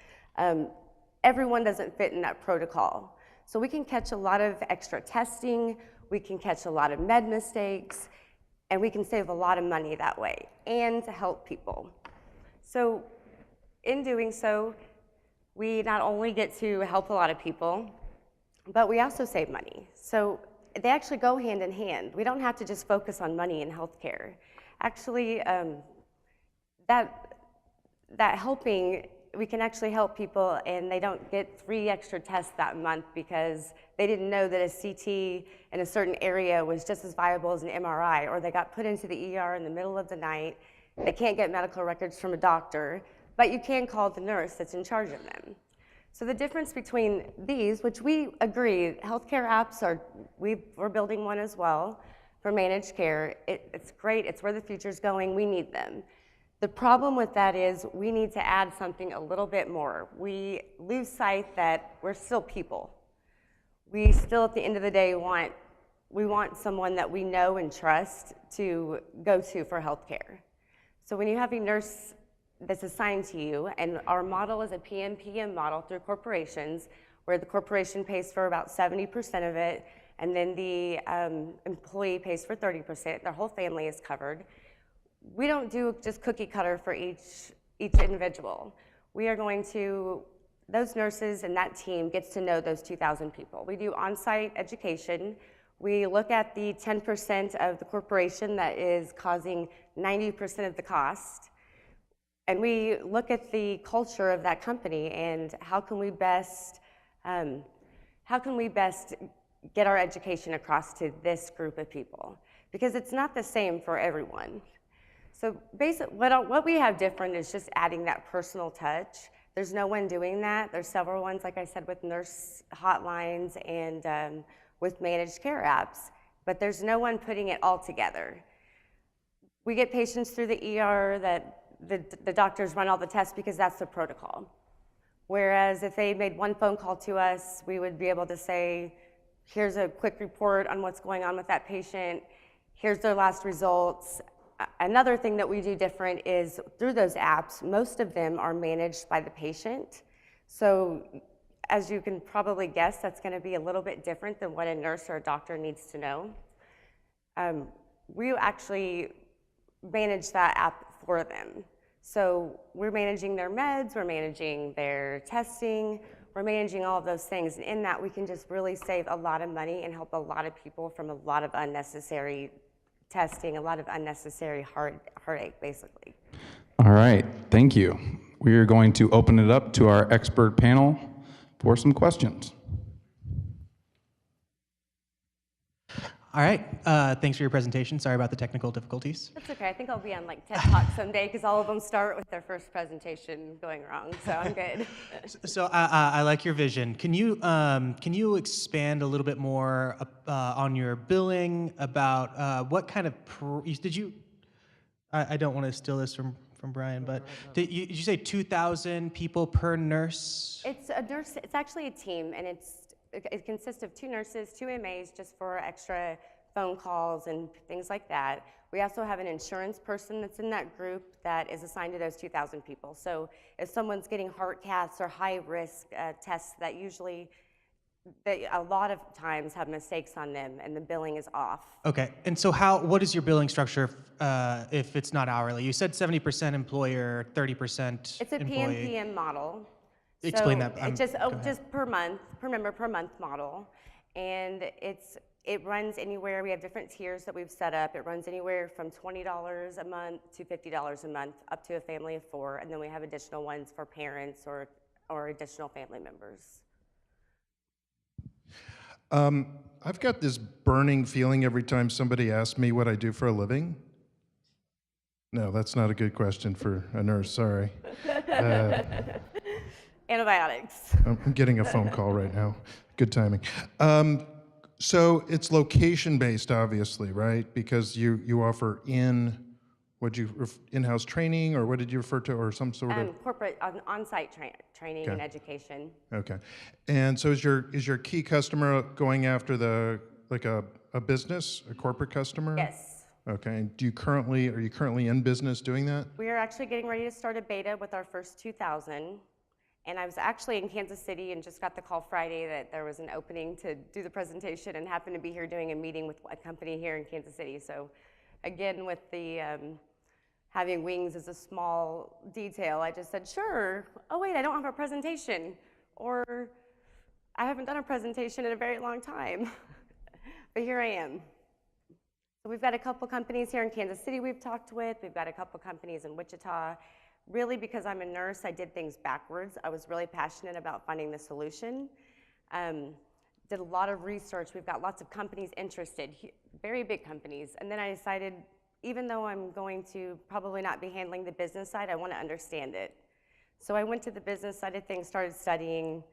Everyone doesn't fit in that protocol. So we can catch a lot of extra testing, we can catch a lot of med mistakes, and we can save a lot of money that way and to help people. So in doing so, we not only get to help a lot of people, but we also save money. So they actually go hand in hand. We don't have to just focus on money in healthcare. Actually, that helping, we can actually help people and they don't get 3 extra tests that month because they didn't know that a CT in a certain area was just as viable as an MRI, or they got put into the ER in the middle of the night. They can't get medical records from a doctor, but you can call the nurse that's in charge of them. So the difference between these, which we agree, healthcare apps we're building one as well for managed care. It's great, it's where the future's going, we need them. The problem with that is we need to add something a little bit more. We lose sight that we're still people. We still, at the end of the day, want someone that we know and trust to go to for healthcare. So when you have a nurse that's assigned to you, and our model is a PMPM model through corporations, where the corporation pays for about 70% of it, and then the employee pays for 30%. Their whole family is covered. We don't do just cookie cutter for each individual. We are going to, those nurses and that team gets to know those 2,000 people. We do on-site education. We look at the 10% of the corporation that is causing 90% of the cost. And we look at the culture of that company and how can we best get our education across to this group of people? Because it's not the same for everyone. So what we have different is just adding that personal touch. There's no one doing that. There's several ones, like I said, with nurse hotlines and with managed care apps, but there's no one putting it all together. We get patients through the ER that the doctors run all the tests because that's the protocol. Whereas if they made one phone call to us, we would be able to say, here's a quick report on what's going on with that patient, here's their last results. Another thing that we do different is through those apps, most of them are managed by the patient. So as you can probably guess, that's gonna be a little bit different than what a nurse or a doctor needs to know. We actually manage that app for them. So we're managing their meds, we're managing their testing, we're managing all of those things. And in that, we can just really save a lot of money and help a lot of people from a lot of unnecessary testing, a lot of unnecessary heartache, basically. All right, thank you. We are going to open it up to our expert panel for some questions. All right, thanks for your presentation. Sorry about the technical difficulties. That's okay, I think I'll be on like TED Talk someday because all of them start with their first presentation going wrong, so I'm good. So I like your vision. Can you expand a little bit more on your billing about what kind of, I don't want to steal this from Brian, but did you say 2,000 people per nurse? It's a nurse, it's actually a team, and it consists of 2 nurses, 2 MAs just for extra phone calls and things like that. We also have an insurance person that's in that group that is assigned to those 2,000 people. So if someone's getting heart caths or high risk tests that usually, a lot of times have mistakes on them and the billing is off. Okay, and so what is your billing structure if it's not hourly? You said 70% employer, 30% It's a employee. PMPM model. Explain so that. It's just per month, per member per month model. And it runs anywhere, we have different tiers that we've set up. It runs anywhere from $20 a month to $50 a month, up to a family of 4. And then we have additional ones for parents or additional family members. I've got this burning feeling every time somebody asks me what I do for a living. No, that's not a good question for a nurse, sorry. Antibiotics. I'm getting a phone call right now. Good timing. So it's location-based, obviously, right? Because you offer in-house training, or what did you refer to, or some sort of? Corporate on-site training and education. Okay. And so is your key customer going after a business, a corporate customer? Yes. Okay. And are you currently in business doing that? We are actually getting ready to start a beta with our first 2,000. And I was actually in Kansas City and just got the call Friday that there was an opening to do the presentation, and happened to be here doing a meeting with a company here in Kansas City. So again, with the having wings as a small detail. I just said, sure. Oh wait, I don't have a presentation. Or I haven't done a presentation in a very long time. But here I am. So we've got a couple companies here in Kansas City we've talked with. We've got a couple companies in Wichita. Really, because I'm a nurse, I did things backwards. I was really passionate about finding the solution. Did a lot of research. We've got lots of companies interested, very big companies. And then I decided, even though I'm going to probably not be handling the business side, I want to understand it. So I went to the business side of things, started studying,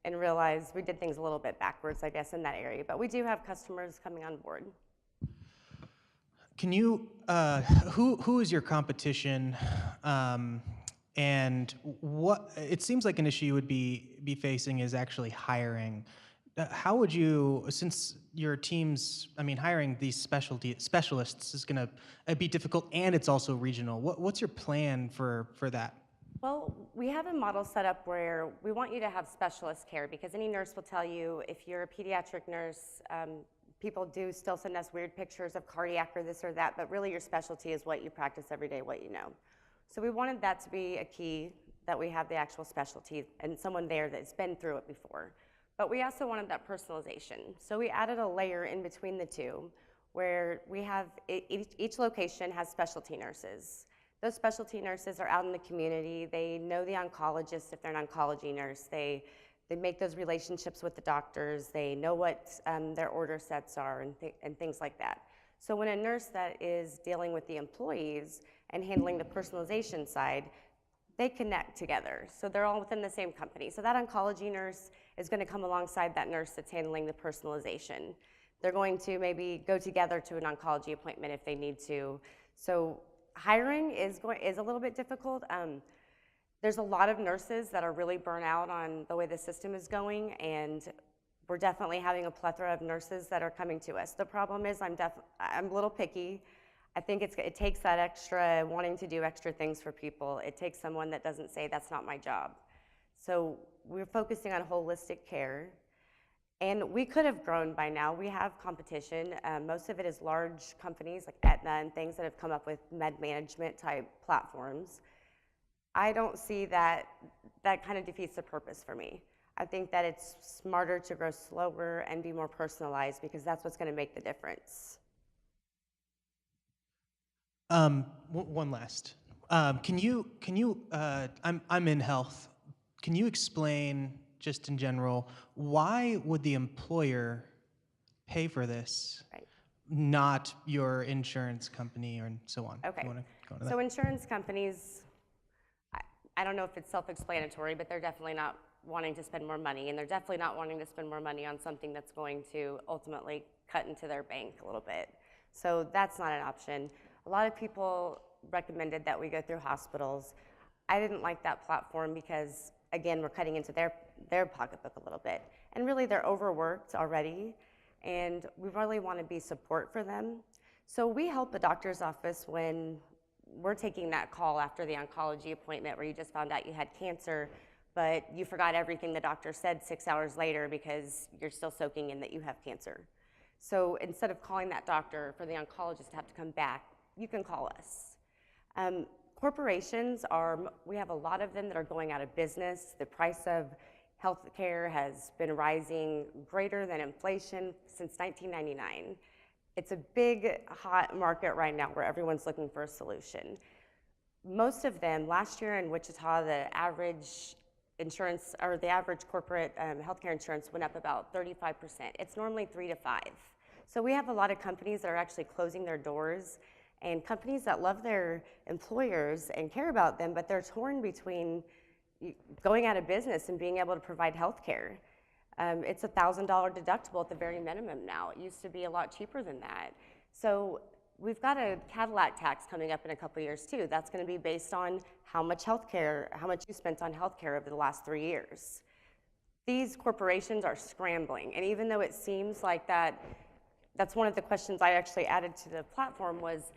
and realized we did things a little bit backwards, I guess, in that area. But we do have customers coming on board. Can you, who is your competition? And what, it seems like an issue you would be facing is actually hiring. How would you, since your teams, I mean, hiring these specialists is going to be difficult, and it's also regional. What's your plan for that? Well, we have a model set up where we want you to have specialist care, because any nurse will tell you, if you're a pediatric nurse, people do still send us weird pictures of cardiac or this or that, but really your specialty is what you practice every day, what you know. So we wanted that to be a key, that we have the actual specialty and someone there that's been through it before. But we also wanted that personalization. So we added a layer in between the two where we have, each location has specialty nurses. Those specialty nurses are out in the community. They know the oncologist if they're an oncology nurse. They make those relationships with the doctors. They know what their order sets are and things like that. So when a nurse that is dealing with the employees and handling the personalization side, they connect together. So they're all within the same company. So that oncology nurse is going to come alongside that nurse that's handling the personalization. They're going to maybe go together to an oncology appointment if they need to. So hiring is a little bit difficult. There's a lot of nurses that are really burnt out on the way the system is going, and we're definitely having a plethora of nurses that are coming to us. The problem is I'm a little picky. I think it takes that extra wanting to do extra things for people. It takes someone that doesn't say, that's not my job. So we're focusing on holistic care. And we could have grown by now. We have competition. Most of it is large companies like Aetna and things that have come up with med management type platforms. I don't see that kind of defeats the purpose for me. I think that it's smarter to grow slower and be more personalized, because that's what's going to make the difference. One last. Can you? I'm in health. Can you explain, just in general, why would the employer pay for this, not your insurance company or so on? Okay. You wanna go into So that? insurance companies, I don't know if it's self-explanatory, but they're definitely not wanting to spend more money, and they're definitely not wanting to spend more money on something that's going to ultimately cut into their bank a little bit. So that's not an option. A lot of people recommended that we go through hospitals. I didn't like that platform because, again, we're cutting into their pocketbook a little bit. And really, they're overworked already, and we really want to be support for them. So we help the doctor's office when we're taking that call after the oncology appointment where you just found out you had cancer, but you forgot everything the doctor said 6 hours later because you're still soaking in that you have cancer. So instead of calling that doctor for the oncologist to have to come back, you can call us. Corporations we have a lot of them that are going out of business. The price of healthcare has been rising greater than inflation since 1999. It's a big, hot market right now where everyone's looking for a solution. Most of them, last year in Wichita, the average insurance, or the average corporate healthcare insurance went up about 35%. It's normally 3 to 5. So we have a lot of companies that are actually closing their doors, and companies that love their employers and care about them, but they're torn between going out of business and being able to provide health care. It's a $1,000 deductible at the very minimum now. It used to be a lot cheaper than that. So we've got a Cadillac tax coming up in a couple of years too. That's going to be based on how much you spent on healthcare over the last 3 years. These corporations are scrambling, and even though it seems like that's one of the questions I actually added to the platform was,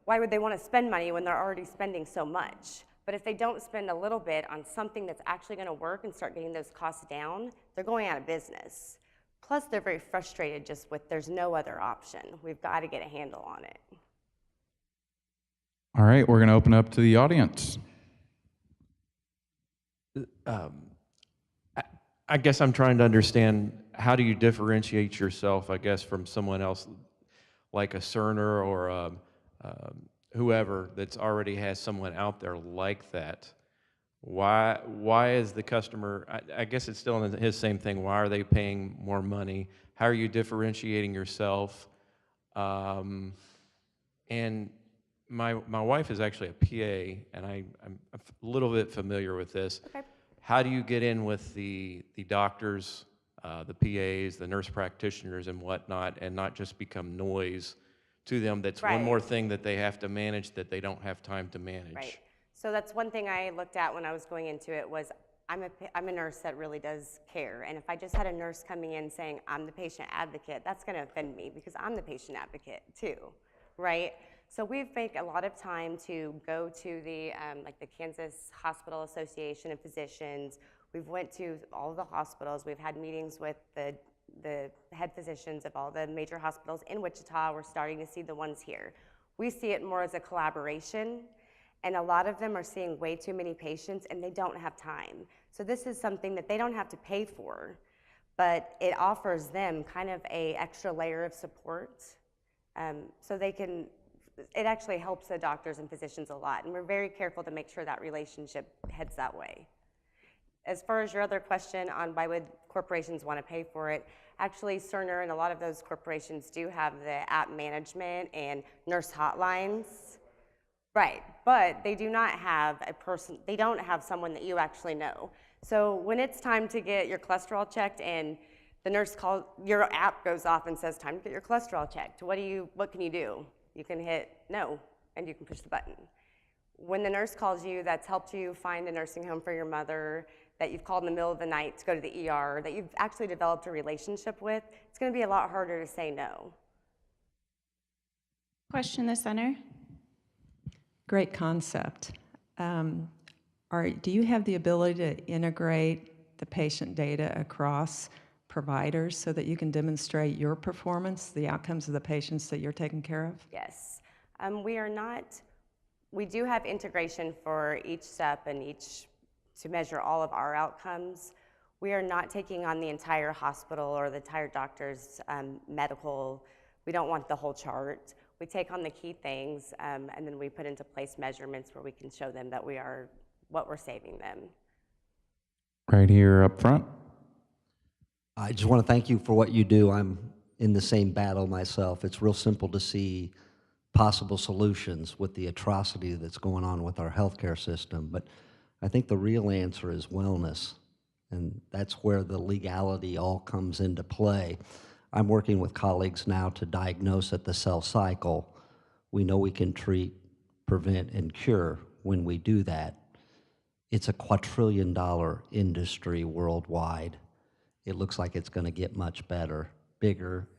why would they want to spend money when they're already spending so much? But if they don't spend a little bit on something that's actually going to work and start getting those costs down, they're going out of business. Plus, they're very frustrated just with there's no other option. We've got to get a handle on it. All right, we're going to open up to the audience. I guess I'm trying to understand, how do you differentiate yourself, I guess, from someone else like a Cerner or whoever that's already has someone out there like that? Why is the customer, I guess it's still his same thing, why are they paying more money? How are you differentiating yourself? And my wife is actually a PA, and I'm a little bit familiar with this. Okay. How do you get in with the doctors, the PAs, the nurse practitioners and whatnot, and not just become noise to them? That's one more thing that they have to manage that they don't have time to manage. Right. So that's one thing I looked at when I was going into it was I'm a nurse that really does care. And if I just had a nurse coming in saying, I'm the patient advocate, that's going to offend me because I'm the patient advocate too, right? So we've taken a lot of time to go to the, like the Kansas Hospital Association of Physicians. We've went to all of the hospitals. We've had meetings with the head physicians of all the major hospitals in Wichita. We're starting to see the ones here. We see it more as a collaboration. And a lot of them are seeing way too many patients and they don't have time. So this is something that they don't have to pay for, but it offers them kind of a extra layer of support. So they can, it actually helps the doctors and physicians a lot. And we're very careful to make sure that relationship heads that way. As far as your other question on why would corporations want to pay for it, actually Cerner and a lot of those corporations do have the app management and nurse hotlines. Right, but they do not have a person, they don't have someone that you actually know. So when it's time to get your cholesterol checked and the nurse calls, your app goes off and says, time to get your cholesterol checked. What can you do? You can hit no, and you can push the button. When the nurse calls you, that's helped you find a nursing home for your mother, that you've called in the middle of the night to go to the ER, that you've actually developed a relationship with, it's gonna be a lot harder to say no. Question in the center. Great concept. Do you have the ability to integrate the patient data across providers so that you can demonstrate your performance, the outcomes of the patients that you're taking care of? Yes. We do have integration for each step and to measure all of our outcomes. We are not taking on the entire hospital or the entire doctor's medical. We don't want the whole chart. We take on the key things, and then we put into place measurements where we can show them that we are what we're saving them. Right here up front. I just want to thank you for what you do. I'm in the same battle myself. It's real simple to see possible solutions with the atrocity that's going on with our healthcare system, but I think the real answer is wellness, and that's where the legality all comes into play. I'm working with colleagues now to diagnose at the cell cycle. We know we can treat, prevent, and cure. When we do that, it's a quadrillion-dollar industry worldwide. It looks like it's going to get much better, bigger,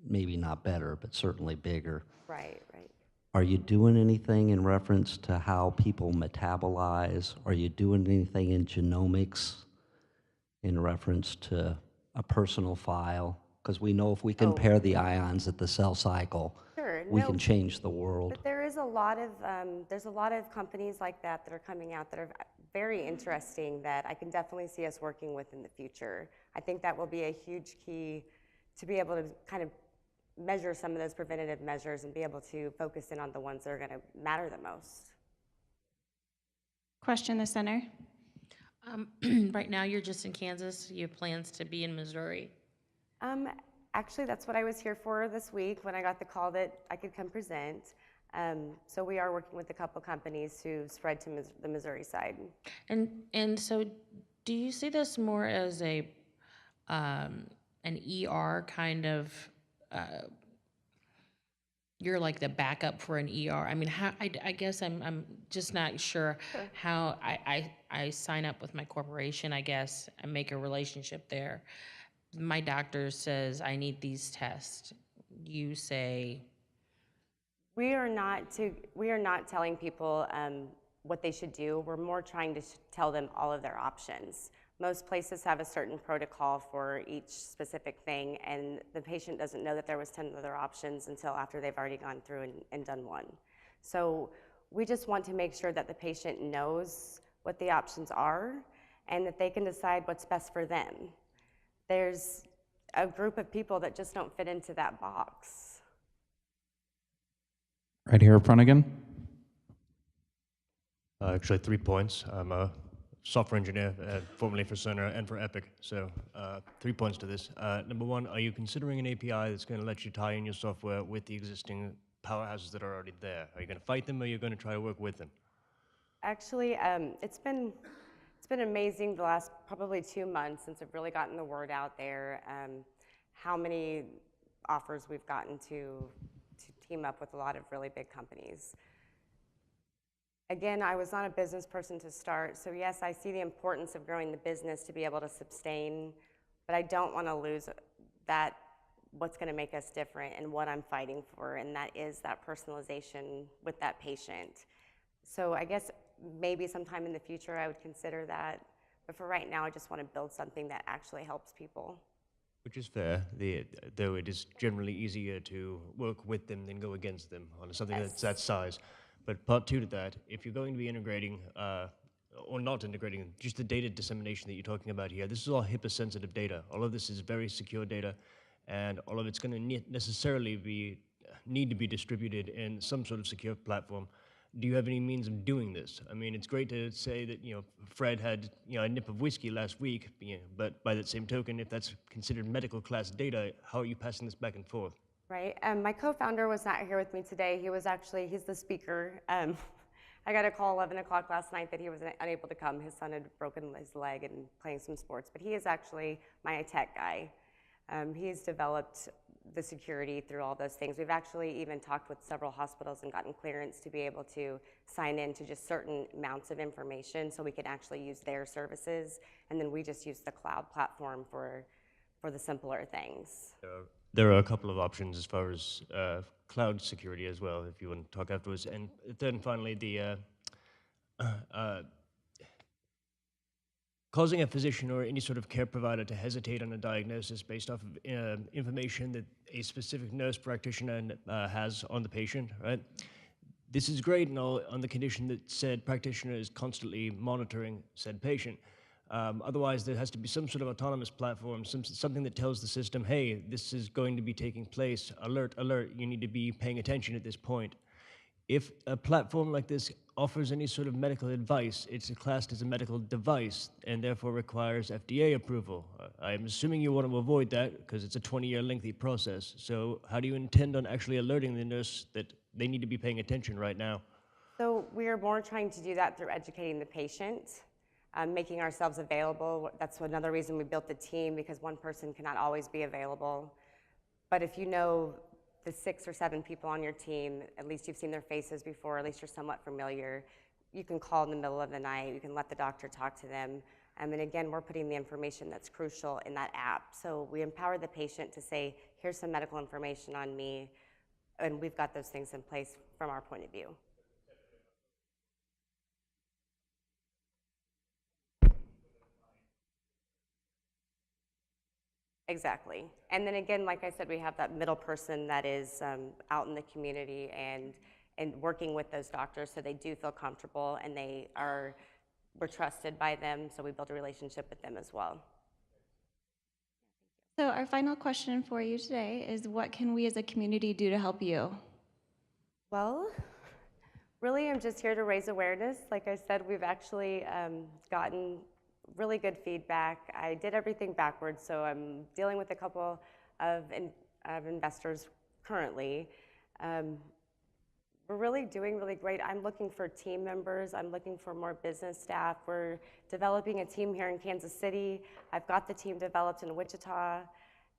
maybe not better, but certainly bigger. Right, right. Are you doing anything in reference to how people metabolize? Are you doing anything in genomics in reference to a personal file? Because we know if we compare the ions at the cell cycle, we can change the world. But there is a lot of, there's a lot of companies like that that are coming out that are very interesting that I can definitely see us working with in the future. I think that will be a huge key to be able to kind of measure some of those preventative measures and be able to focus in on the ones that are going to matter the most. Question in the center. Right now you're just in Kansas. You have plans to be in Missouri. Actually, that's what I was here for this week when I got the call that I could come present. So we are working with a couple companies to spread to the Missouri side. And so do you see this more as a an ER kind of, you're like the backup for an ER? I mean, I guess I'm just not sure how I sign up with my corporation, I guess, and make a relationship there. My doctor says I need these tests. You say? We are not telling people what they should do. We're more trying to tell them all of their options. Most places have a certain protocol for each specific thing, and the patient doesn't know that there was 10 other options until after they've already gone through and done one. So we just want to make sure that the patient knows what the options are and that they can decide what's best for them. There's a group of people that just don't fit into that box. Right here up front again. Actually, 3 points. I'm a software engineer, formerly for Cerner and for Epic. So 3 points to this. Number one, are you considering an API that's going to let you tie in your software with the existing powerhouses that are already there? Are you going to fight them, or are you going to try to work with them? Actually, it's been amazing the last probably 2 months since I've really gotten the word out there, how many offers we've gotten to team up with a lot of really big companies. Again, I was not a business person to start, so yes, I see the importance of growing the business to be able to sustain, but I don't want to lose that, what's going to make us different and what I'm fighting for, and that is that personalization with that patient. So I guess maybe sometime in the future I would consider that, but for right now I just want to build something that actually helps people. Which is fair, though it is generally easier to work with them than go against them on something that's that size. But part two to that, if you're going to be integrating, or not integrating, just the data dissemination that you're talking about here, this is all HIPAA-sensitive data. All of this is very secure data, and all of it's going to necessarily need to be distributed in some sort of secure platform. Do you have any means of doing this? I mean, it's great to say that, Fred had, a nip of whiskey last week, but by that same token, if that's considered medical class data, how are you passing this back and forth? Right, my co-founder was not here with me today. He's the speaker. I got a call 11 o'clock last night that he was unable to come. His son had broken his leg and playing some sports, but he is actually my tech guy. He's developed the security through all those things. We've actually even talked with several hospitals and gotten clearance to be able to sign in to just certain amounts of information so we can actually use their services, and then we just use the cloud platform for the simpler things. There are a couple of options as far as cloud security as well, if you want to talk afterwards. And then finally, the causing a physician or any sort of care provider to hesitate on a diagnosis based off of information that a specific nurse practitioner has on the patient, right? This is great and all on the condition that said practitioner is constantly monitoring said patient. Otherwise, there has to be some sort of autonomous platform, something that tells the system, hey, this is going to be taking place, alert, alert, you need to be paying attention at this point. If a platform like this offers any sort of medical advice, it's classed as a medical device and therefore requires FDA approval. I'm assuming you want to avoid that because it's a 20-year lengthy process. So how do you intend on actually alerting the nurse that they need to be paying attention right now? So we are more trying to do that through educating the patient. Making ourselves available. That's another reason we built the team, because one person cannot always be available. But if you know the 6 or 7 people on your team, at least you've seen their faces before, at least you're somewhat familiar, you can call in the middle of the night, you can let the doctor talk to them. And again, we're putting the information that's crucial in that app. So we empower the patient to say, here's some medical information on me, and we've got those things in place from our point of view. Exactly. And then again, like I said, we have that middle person that is out in the community and working with those doctors so they do feel comfortable and we're trusted by them, so we build a relationship with them as well. So our final question for you today is, what can we as a community do to help you? Well, really I'm just here to raise awareness. Like I said, we've actually gotten really good feedback. I did everything backwards, so I'm dealing with a couple of investors currently. We're really doing really great. I'm looking for team members. I'm looking for more business staff. We're developing a team here in Kansas City. I've got the team developed in Wichita,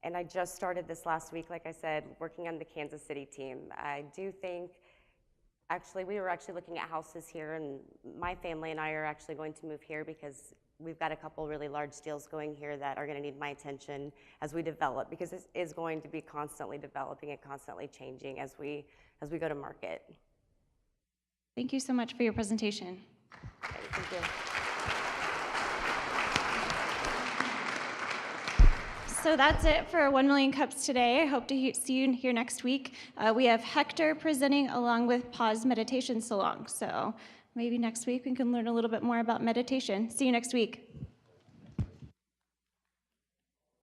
and I just started this last week, like I said, working on the Kansas City team. I do think, actually, we were actually looking at houses here, and my family and I are actually going to move here because we've got a couple really large deals going here that are going to need my attention as we develop, because this is going to be constantly developing and constantly changing as we go to market. Thank you so much for your presentation. Thank you. So that's it for 1 Million Cups today. I hope to see you here next week. We have Hector presenting along with Pause Meditation Salon. So maybe next week we can learn a little bit more about meditation. See you next week.